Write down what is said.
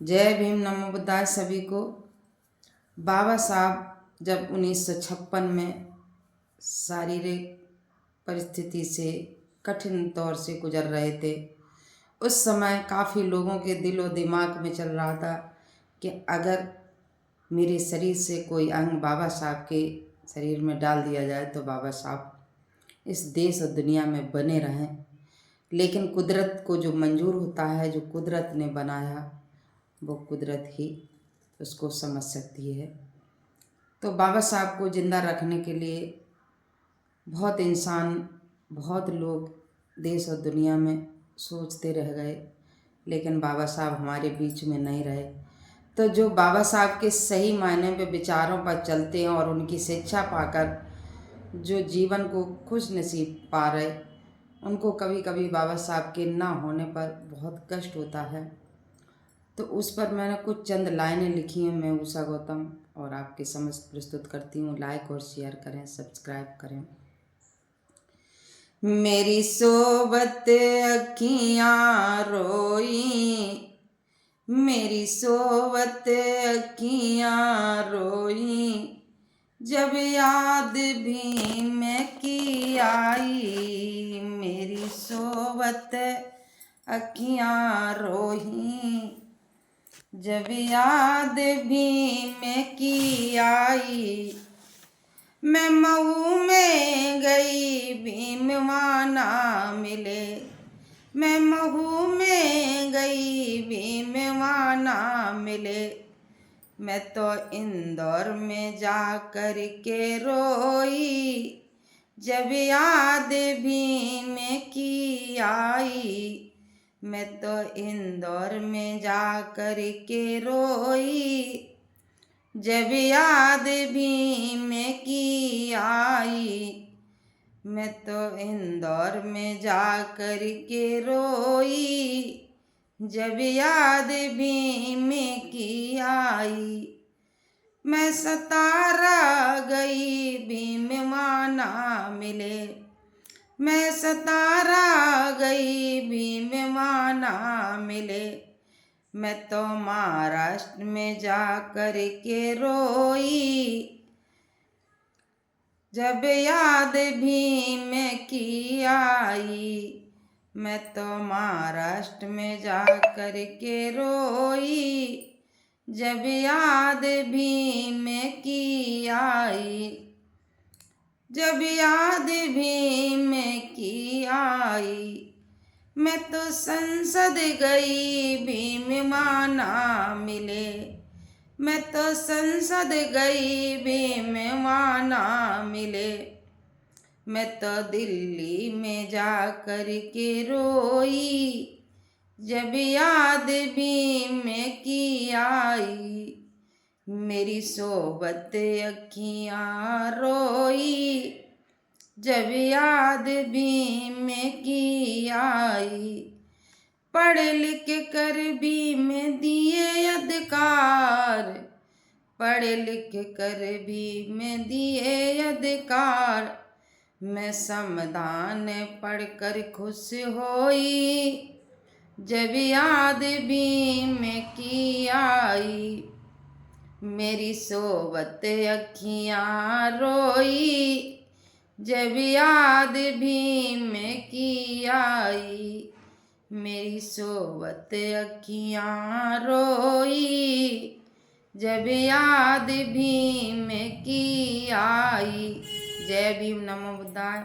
जय भीम, नमो बुद्धाय सभी को। बाबा साहब जब 1956 में शारीरिक परिस्थिति से कठिन तौर से गुजर रहे थे, उस समय काफ़ी लोगों के दिलो दिमाग में चल रहा था कि अगर मेरे शरीर से कोई अंग बाबा साहब के शरीर में डाल दिया जाए तो बाबा साहब इस देश और दुनिया में बने रहें। लेकिन कुदरत को जो मंजूर होता है, जो कुदरत ने बनाया, वो कुदरत ही उसको समझ सकती है। तो बाबा साहब को ज़िंदा रखने के लिए बहुत इंसान, बहुत लोग देश और दुनिया में सोचते रह गए, लेकिन बाबा साहब हमारे बीच में नहीं रहे। तो जो बाबा साहब के सही मायने में विचारों पर चलते हैं और उनकी शिक्षा पाकर जो जीवन को खुश नसीब पा रहे, उनको कभी कभी बाबा साहब के ना होने पर बहुत कष्ट होता है। तो उस पर मैंने कुछ चंद लाइनें लिखी हैं। मैं उषा गौतम और आपके समझ प्रस्तुत करती हूँ। लाइक और शेयर करें, सब्सक्राइब करें। मेरी सोबत अखियाँ रोई, मेरी सोबत अखियाँ रोई, जब याद भीम की आई। मेरी सोबत अखियाँ रोई, जब याद भीम की आई। मैं मऊ में गई, भीम माना मिले। मैं महू में गई, भीम माना मिले। मैं तो इंदौर में जा कर के रोई, जब याद भीम की आई। मैं तो इंदौर में जा कर के रोई, जब याद भीम की आई। मैं तो इंदौर में जा कर के रोई, जब याद भीम की आई। मैं सतारा गई, भीम माना मिले। मैं सतारा गई, भीम माना मिले। मैं तो महाराष्ट्र में जा कर के रोई, जब याद भीम की आई। मैं तो महाराष्ट्र में जा कर के रोई, जब याद भीम की आई। जब याद भीम की आई। मैं तो संसद गई, भीम माना मिले। मैं तो संसद गई, भीम माना मिले। मैं तो दिल्ली में जा कर के रोई, जब याद भीम की आई। मेरी सोबत अखियाँ रोई, जब याद भीम की आई। पढ़ लिख कर भीम दिए अधिकार, पढ़ लिख कर भीम दिए अधिकार। मैं संविधान पढ़ कर खुश होई, जब याद भीम की आई। मेरी सोबत अखियाँ रोई, जब याद भीम की आई। मेरी सोबत अखियाँ रोई, जब याद भीम की आई। जय भीम, नमो बुद्धाय।